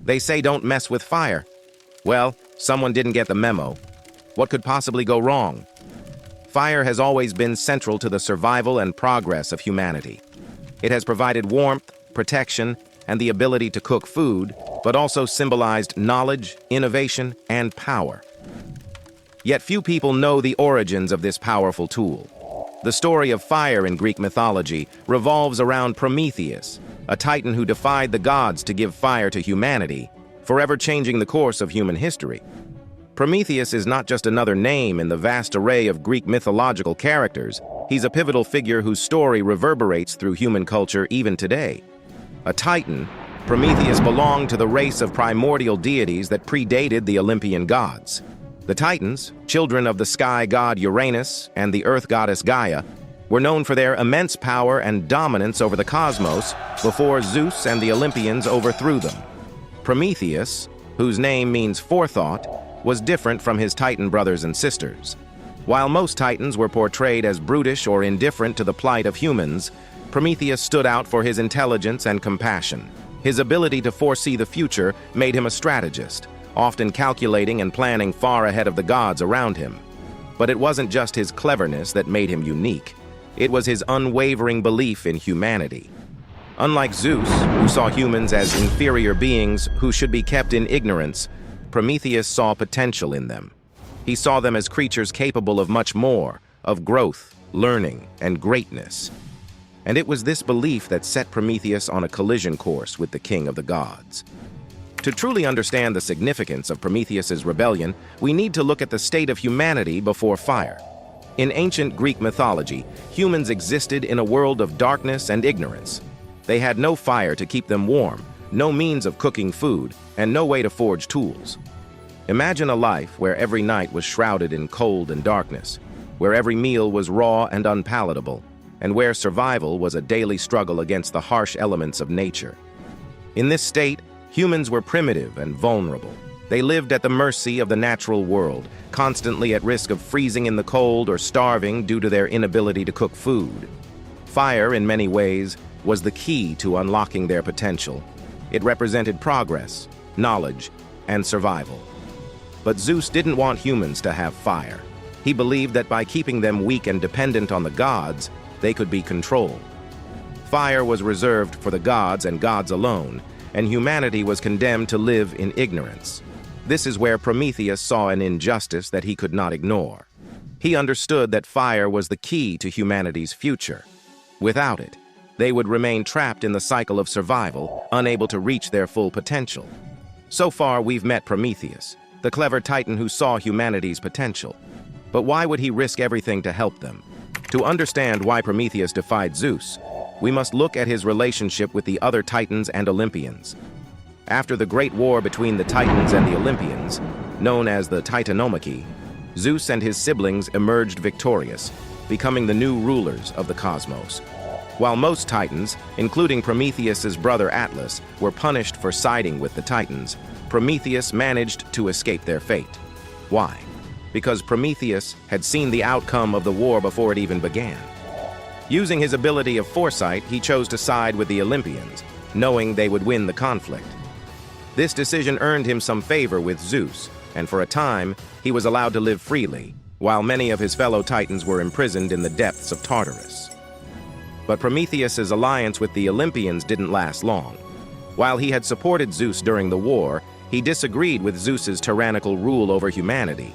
They say don't mess with fire. Well, someone didn't get the memo. What could possibly go wrong? Fire has always been central to the survival and progress of humanity. It has provided warmth, protection, and the ability to cook food, but also symbolized knowledge, innovation, and power. Yet few people know the origins of this powerful tool. The story of fire in Greek mythology revolves around Prometheus, a titan who defied the gods to give fire to humanity, forever changing the course of human history. Prometheus is not just another name in the vast array of Greek mythological characters. He's a pivotal figure whose story reverberates through human culture even today. A titan, Prometheus belonged to the race of primordial deities that predated the Olympian gods. The Titans, children of the sky god Uranus and the earth goddess Gaia, were known for their immense power and dominance over the cosmos before Zeus and the Olympians overthrew them. Prometheus, whose name means forethought, was different from his Titan brothers and sisters. While most Titans were portrayed as brutish or indifferent to the plight of humans, Prometheus stood out for his intelligence and compassion. His ability to foresee the future made him a strategist, often calculating and planning far ahead of the gods around him. But it wasn't just his cleverness that made him unique. It was his unwavering belief in humanity. Unlike Zeus, who saw humans as inferior beings who should be kept in ignorance, Prometheus saw potential in them. He saw them as creatures capable of much more, of growth, learning, and greatness. And it was this belief that set Prometheus on a collision course with the king of the gods. To truly understand the significance of Prometheus's rebellion, we need to look at the state of humanity before fire. In ancient Greek mythology, humans existed in a world of darkness and ignorance. They had no fire to keep them warm, no means of cooking food, and no way to forge tools. Imagine a life where every night was shrouded in cold and darkness, where every meal was raw and unpalatable, and where survival was a daily struggle against the harsh elements of nature. In this state, humans were primitive and vulnerable. They lived at the mercy of the natural world, constantly at risk of freezing in the cold or starving due to their inability to cook food. Fire, in many ways, was the key to unlocking their potential. It represented progress, knowledge, and survival. But Zeus didn't want humans to have fire. He believed that by keeping them weak and dependent on the gods, they could be controlled. Fire was reserved for the gods and gods alone, and humanity was condemned to live in ignorance. This is where Prometheus saw an injustice that he could not ignore. He understood that fire was the key to humanity's future. Without it, they would remain trapped in the cycle of survival, unable to reach their full potential. So far, we've met Prometheus, the clever titan who saw humanity's potential. But why would he risk everything to help them? To understand why Prometheus defied Zeus, we must look at his relationship with the other Titans and Olympians. After the great war between the Titans and the Olympians, known as the Titanomachy, Zeus and his siblings emerged victorious, becoming the new rulers of the cosmos. While most Titans, including Prometheus's brother Atlas, were punished for siding with the Titans, Prometheus managed to escape their fate. Why? Because Prometheus had seen the outcome of the war before it even began. Using his ability of foresight, he chose to side with the Olympians, knowing they would win the conflict. This decision earned him some favor with Zeus, and for a time, he was allowed to live freely, while many of his fellow Titans were imprisoned in the depths of Tartarus. But Prometheus's alliance with the Olympians didn't last long. While he had supported Zeus during the war, he disagreed with Zeus's tyrannical rule over humanity.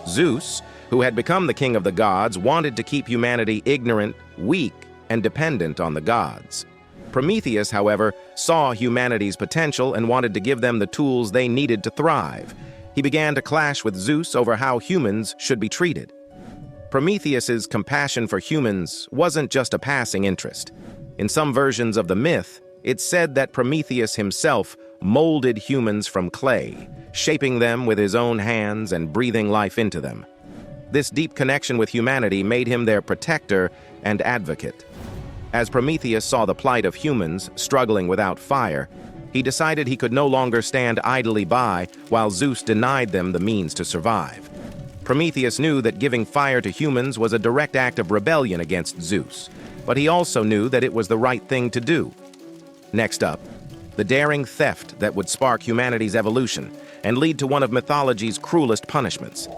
Zeus, who had become the king of the gods, wanted to keep humanity ignorant, weak, and dependent on the gods. Prometheus, however, saw humanity's potential and wanted to give them the tools they needed to thrive. He began to clash with Zeus over how humans should be treated. Prometheus's compassion for humans wasn't just a passing interest. In some versions of the myth, it's said that Prometheus himself molded humans from clay, shaping them with his own hands and breathing life into them. This deep connection with humanity made him their protector and advocate. As Prometheus saw the plight of humans struggling without fire, he decided he could no longer stand idly by while Zeus denied them the means to survive. Prometheus knew that giving fire to humans was a direct act of rebellion against Zeus, but he also knew that it was the right thing to do. Next up, the daring theft that would spark humanity's evolution and lead to one of mythology's cruelest punishments.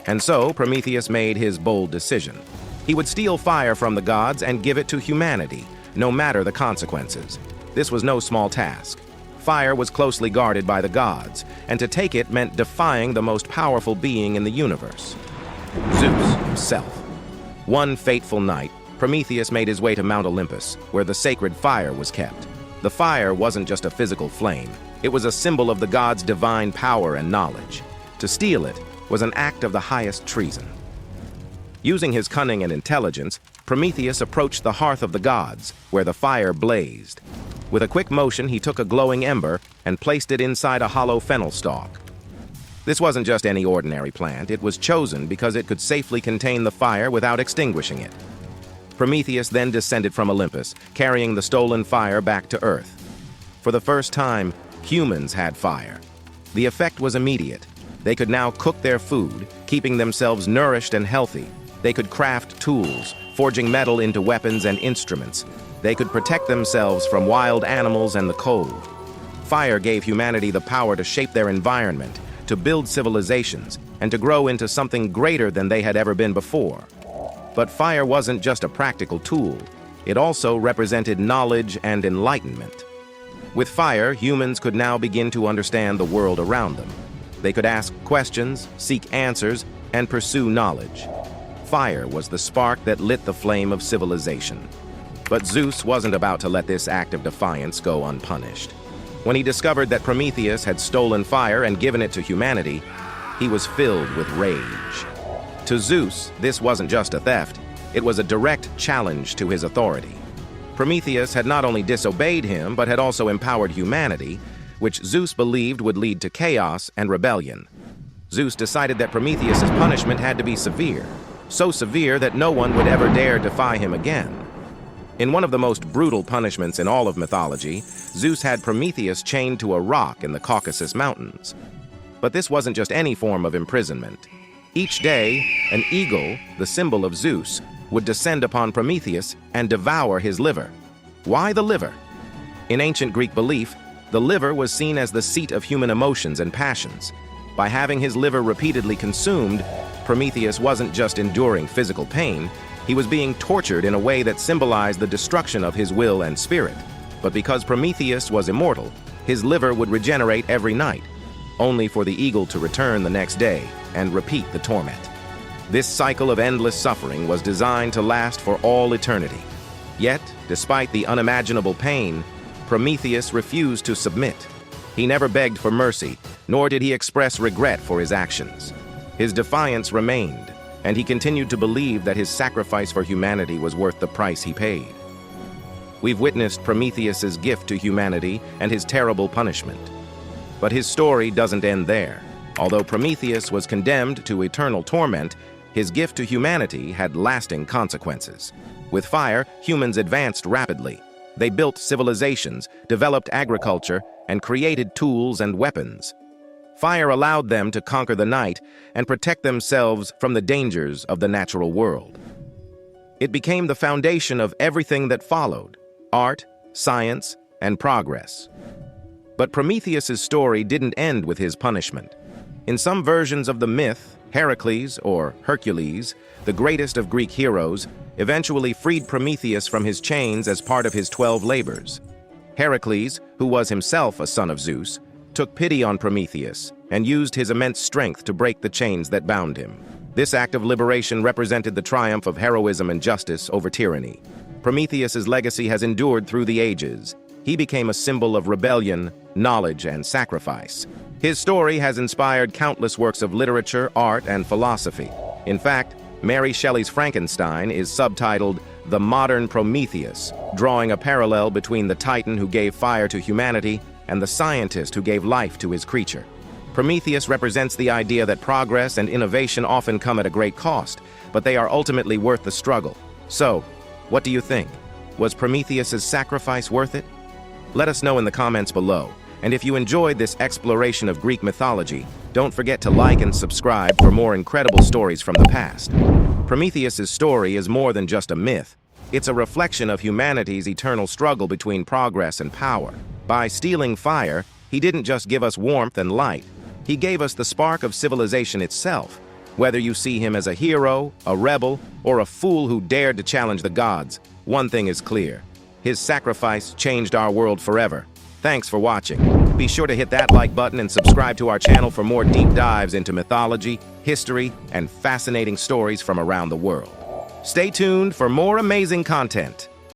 And so, Prometheus made his bold decision. He would steal fire from the gods and give it to humanity, no matter the consequences. This was no small task. Fire was closely guarded by the gods, and to take it meant defying the most powerful being in the universe, Zeus himself. One fateful night, Prometheus made his way to Mount Olympus, where the sacred fire was kept. The fire wasn't just a physical flame. It was a symbol of the gods' divine power and knowledge. To steal it was an act of the highest treason. Using his cunning and intelligence, Prometheus approached the hearth of the gods, where the fire blazed. With a quick motion, he took a glowing ember and placed it inside a hollow fennel stalk. This wasn't just any ordinary plant. It was chosen because it could safely contain the fire without extinguishing it. Prometheus then descended from Olympus, carrying the stolen fire back to Earth. For the first time, humans had fire. The effect was immediate. They could now cook their food, keeping themselves nourished and healthy. They could craft tools, forging metal into weapons and instruments. They could protect themselves from wild animals and the cold. Fire gave humanity the power to shape their environment, to build civilizations, and to grow into something greater than they had ever been before. But fire wasn't just a practical tool. It also represented knowledge and enlightenment. With fire, humans could now begin to understand the world around them. They could ask questions, seek answers, and pursue knowledge. Fire was the spark that lit the flame of civilization. But Zeus wasn't about to let this act of defiance go unpunished. When he discovered that Prometheus had stolen fire and given it to humanity, he was filled with rage. To Zeus, this wasn't just a theft, it was a direct challenge to his authority. Prometheus had not only disobeyed him, but had also empowered humanity, which Zeus believed would lead to chaos and rebellion. Zeus decided that Prometheus's punishment had to be severe, so severe that no one would ever dare defy him again. In one of the most brutal punishments in all of mythology, Zeus had Prometheus chained to a rock in the Caucasus Mountains. But this wasn't just any form of imprisonment. Each day, an eagle, the symbol of Zeus, would descend upon Prometheus and devour his liver. Why the liver? In ancient Greek belief, the liver was seen as the seat of human emotions and passions. By having his liver repeatedly consumed, Prometheus wasn't just enduring physical pain, he was being tortured in a way that symbolized the destruction of his will and spirit. But because Prometheus was immortal, his liver would regenerate every night, only for the eagle to return the next day and repeat the torment. This cycle of endless suffering was designed to last for all eternity. Yet, despite the unimaginable pain, Prometheus refused to submit. He never begged for mercy, nor did he express regret for his actions. His defiance remained, and he continued to believe that his sacrifice for humanity was worth the price he paid. We've witnessed Prometheus's gift to humanity and his terrible punishment. But his story doesn't end there. Although Prometheus was condemned to eternal torment, his gift to humanity had lasting consequences. With fire, humans advanced rapidly. They built civilizations, developed agriculture, and created tools and weapons. Fire allowed them to conquer the night and protect themselves from the dangers of the natural world. It became the foundation of everything that followed: art, science, and progress. But Prometheus's story didn't end with his punishment. In some versions of the myth, Heracles, or Hercules, the greatest of Greek heroes, eventually freed Prometheus from his chains as part of his 12 labors. Heracles, who was himself a son of Zeus, took pity on Prometheus and used his immense strength to break the chains that bound him. This act of liberation represented the triumph of heroism and justice over tyranny. Prometheus's legacy has endured through the ages. He became a symbol of rebellion, knowledge, and sacrifice. His story has inspired countless works of literature, art, and philosophy. In fact, Mary Shelley's Frankenstein is subtitled The Modern Prometheus, drawing a parallel between the titan who gave fire to humanity and the scientist who gave life to his creature. Prometheus represents the idea that progress and innovation often come at a great cost, but they are ultimately worth the struggle. So, what do you think? Was Prometheus's sacrifice worth it? Let us know in the comments below. And if you enjoyed this exploration of Greek mythology, don't forget to like and subscribe for more incredible stories from the past. Prometheus's story is more than just a myth. It's a reflection of humanity's eternal struggle between progress and power. By stealing fire, he didn't just give us warmth and light. He gave us the spark of civilization itself. Whether you see him as a hero, a rebel, or a fool who dared to challenge the gods, one thing is clear. His sacrifice changed our world forever. Thanks for watching. Be sure to hit that like button and subscribe to our channel for more deep dives into mythology, history, and fascinating stories from around the world. Stay tuned for more amazing content.